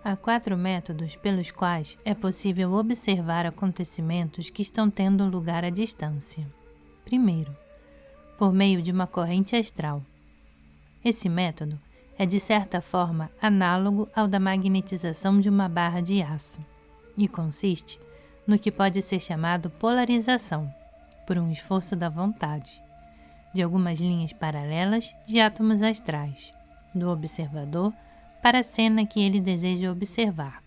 Há 4 métodos pelos quais é possível observar acontecimentos que estão tendo lugar à distância. Primeiro, por meio de uma corrente astral. Esse método é de certa forma análogo ao da magnetização de uma barra de aço e consiste no que pode ser chamado polarização, por um esforço da vontade, de algumas linhas paralelas de átomos astrais, do observador para a cena que ele deseja observar.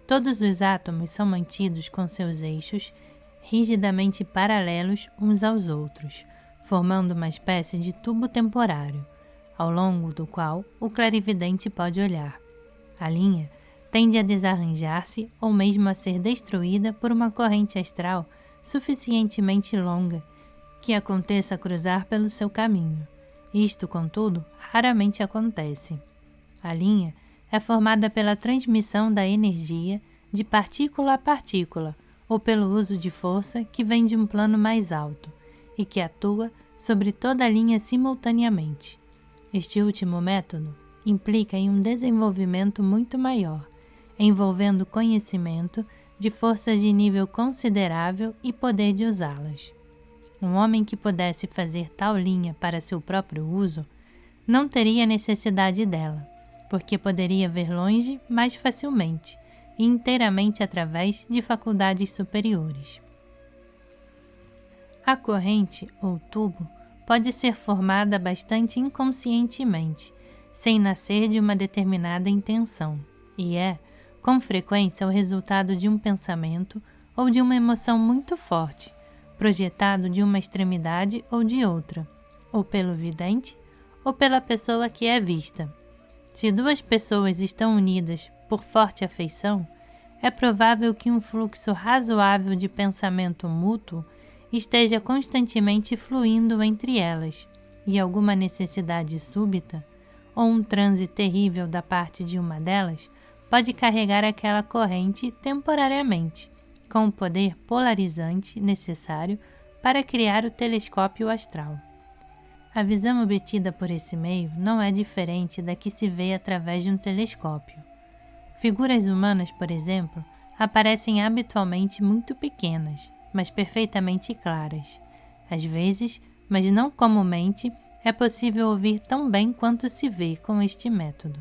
Todos os átomos são mantidos com seus eixos rigidamente paralelos uns aos outros, formando uma espécie de tubo temporário, ao longo do qual o clarividente pode olhar. A linha tende a desarranjar-se ou mesmo a ser destruída por uma corrente astral suficientemente longa que aconteça cruzar pelo seu caminho. Isto, contudo, raramente acontece. A linha é formada pela transmissão da energia de partícula a partícula ou pelo uso de força que vem de um plano mais alto e que atua sobre toda a linha simultaneamente. Este último método implica em um desenvolvimento muito maior, envolvendo conhecimento de forças de nível considerável e poder de usá-las. Um homem que pudesse fazer tal linha para seu próprio uso não teria necessidade dela, porque poderia ver longe mais facilmente e inteiramente através de faculdades superiores. A corrente ou tubo pode ser formada bastante inconscientemente, sem nascer de uma determinada intenção, e é, com frequência, o resultado de um pensamento ou de uma emoção muito forte, projetado de uma extremidade ou de outra, ou pelo vidente ou pela pessoa que é vista. Se 2 pessoas estão unidas por forte afeição, é provável que um fluxo razoável de pensamento mútuo esteja constantemente fluindo entre elas, e alguma necessidade súbita, ou um transe terrível da parte de uma delas, pode carregar aquela corrente temporariamente, com o poder polarizante necessário para criar o telescópio astral. A visão obtida por esse meio não é diferente da que se vê através de um telescópio. Figuras humanas, por exemplo, aparecem habitualmente muito pequenas, mas perfeitamente claras. Às vezes, mas não comumente, é possível ouvir tão bem quanto se vê com este método.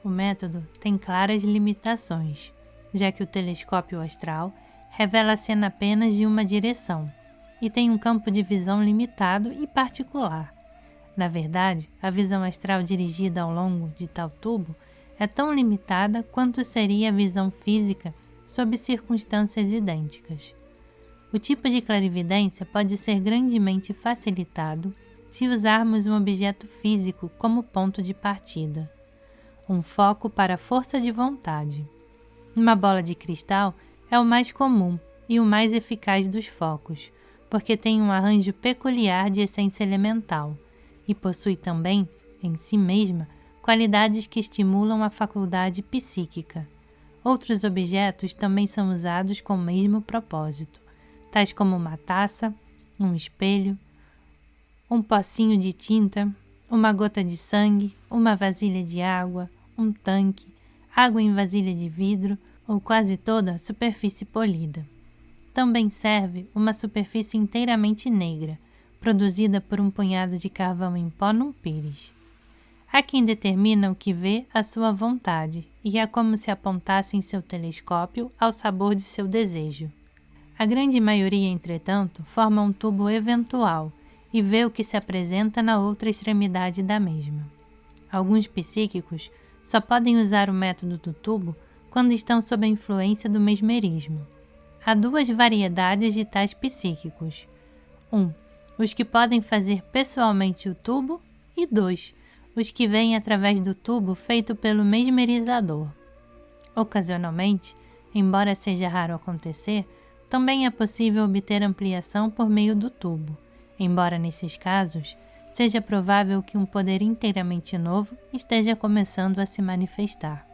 O método tem claras limitações, já que o telescópio astral revela a cena apenas de uma direção e tem um campo de visão limitado e particular. Na verdade, a visão astral dirigida ao longo de tal tubo é tão limitada quanto seria a visão física sob circunstâncias idênticas. O tipo de clarividência pode ser grandemente facilitado se usarmos um objeto físico como ponto de partida, um foco para a força de vontade. Uma bola de cristal é o mais comum e o mais eficaz dos focos, porque tem um arranjo peculiar de essência elemental e possui também, em si mesma, qualidades que estimulam a faculdade psíquica. Outros objetos também são usados com o mesmo propósito, tais como uma taça, um espelho, um pocinho de tinta, uma gota de sangue, uma vasilha de água, um tanque, água em vasilha de vidro ou quase toda a superfície polida. Também serve uma superfície inteiramente negra, produzida por um punhado de carvão em pó num pires. Há quem determina o que vê à sua vontade, e é como se apontasse em seu telescópio ao sabor de seu desejo. A grande maioria, entretanto, forma um tubo eventual e vê o que se apresenta na outra extremidade da mesma. Alguns psíquicos só podem usar o método do tubo quando estão sob a influência do mesmerismo. Há 2 variedades de tais psíquicos. 1. Os que podem fazer pessoalmente o tubo, e 2. Os que veem através do tubo feito pelo mesmerizador. Ocasionalmente, embora seja raro acontecer, também é possível obter ampliação por meio do tubo, embora nesses casos seja provável que um poder inteiramente novo esteja começando a se manifestar.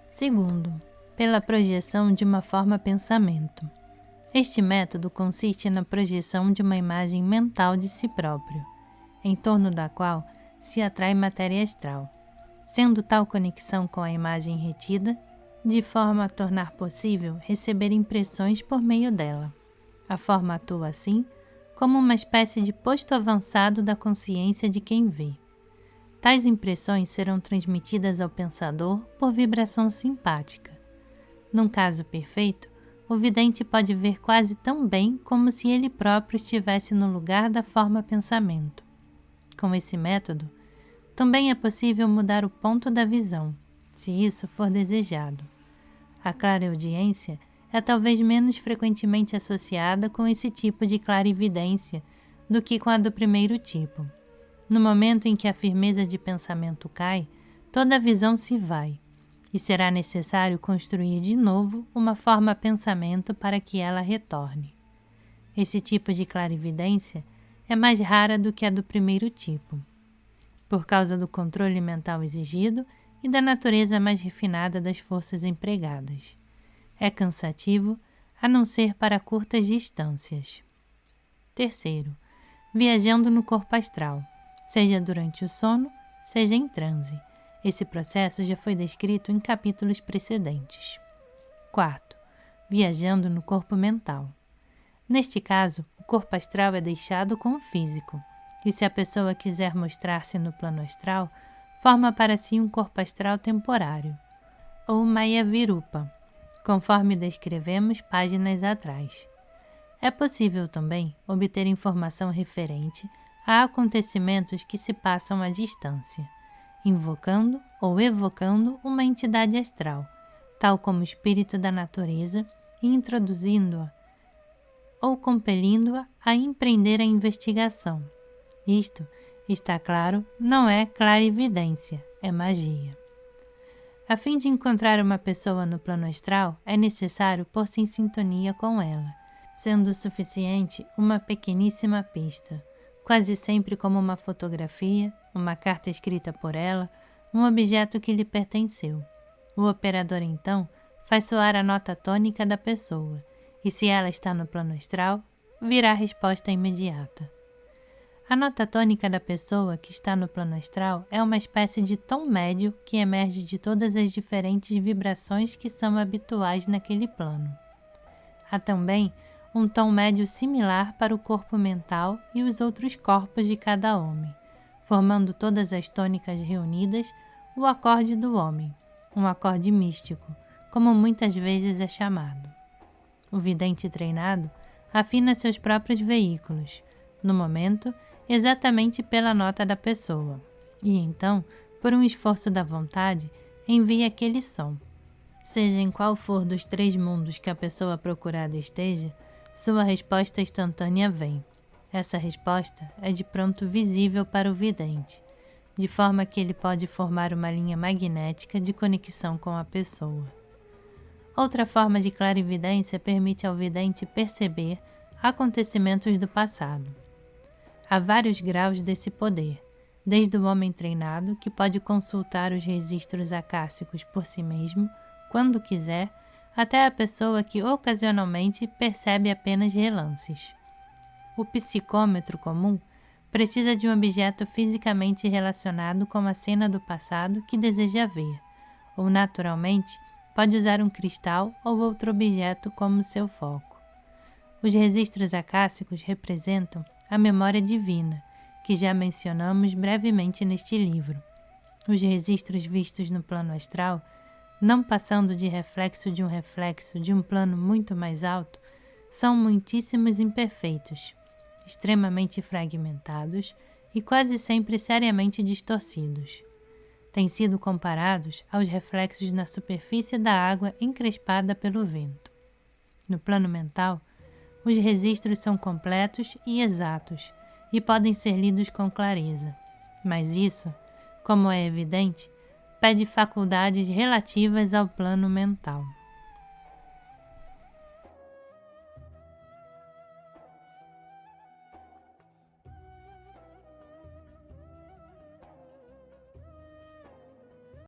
Segundo, pela projeção de uma forma-pensamento. Este método consiste na projeção de uma imagem mental de si próprio, em torno da qual se atrai matéria astral. sendo tal conexão com a imagem retida, de forma a tornar possível receber impressões por meio dela. A forma atua assim como uma espécie de posto avançado da consciência de quem vê. Tais impressões serão transmitidas ao pensador por vibração simpática. Num caso perfeito, o vidente pode ver quase tão bem como se ele próprio estivesse no lugar da forma pensamento. Com esse método, também é possível mudar o ponto da visão, se isso for desejado. A clareaudiência é talvez menos frequentemente associada com esse tipo de clarividência do que com a do primeiro tipo. No momento em que a firmeza de pensamento cai, toda a visão se vai, e será necessário construir de novo uma forma pensamento para que ela retorne. Esse tipo de clarividência é mais rara do que a do primeiro tipo, por causa do controle mental exigido e da natureza mais refinada das forças empregadas. É cansativo, a não ser para curtas distâncias. Terceiro, viajando no corpo astral, seja durante o sono, seja em transe. Esse processo já foi descrito em capítulos precedentes. Quarto, viajando no corpo mental. Neste caso, o corpo astral é deixado com o físico, e se a pessoa quiser mostrar-se no plano astral, forma para si um corpo astral temporário, ou Maya Virupa, conforme descrevemos páginas atrás. É possível também obter informação referente a acontecimentos que se passam à distância, invocando ou evocando uma entidade astral, tal como o espírito da natureza, e introduzindo-a ou compelindo-a a empreender a investigação. Isto, está claro, não é clarividência, é magia. A fim de encontrar uma pessoa no plano astral, é necessário pôr-se em sintonia com ela, sendo suficiente uma pequeníssima pista, quase sempre como uma fotografia, uma carta escrita por ela, um objeto que lhe pertenceu. O operador, então, faz soar a nota tônica da pessoa, e se ela está no plano astral, virá a resposta imediata. A nota tônica da pessoa que está no plano astral é uma espécie de tom médio que emerge de todas as diferentes vibrações que são habituais naquele plano. Há também um tom médio similar para o corpo mental e os outros corpos de cada homem, formando todas as tônicas reunidas, o acorde do homem, um acorde místico, como muitas vezes é chamado. O vidente treinado afina seus próprios veículos, no momento, exatamente pela nota da pessoa, e então, por um esforço da vontade, envia aquele som. Seja em qual for dos 3 mundos que a pessoa procurada esteja, sua resposta instantânea vem. Essa resposta é de pronto visível para o vidente, de forma que ele pode formar uma linha magnética de conexão com a pessoa. Outra forma de clarividência permite ao vidente perceber acontecimentos do passado. Há vários graus desse poder, desde o homem treinado, que pode consultar os registros acássicos por si mesmo, quando quiser, até a pessoa que ocasionalmente percebe apenas relances. O psicômetro comum precisa de um objeto fisicamente relacionado com a cena do passado que deseja ver, ou naturalmente pode usar um cristal ou outro objeto como seu foco. Os registros acássicos representam a memória divina, que já mencionamos brevemente neste livro. Os registros vistos no plano astral, não passando de reflexo de um plano muito mais alto, são muitíssimos imperfeitos, extremamente fragmentados e quase sempre seriamente distorcidos. Têm sido comparados aos reflexos na superfície da água encrespada pelo vento. No plano mental, os registros são completos e exatos e podem ser lidos com clareza, mas isso, como é evidente, pede faculdades relativas ao plano mental.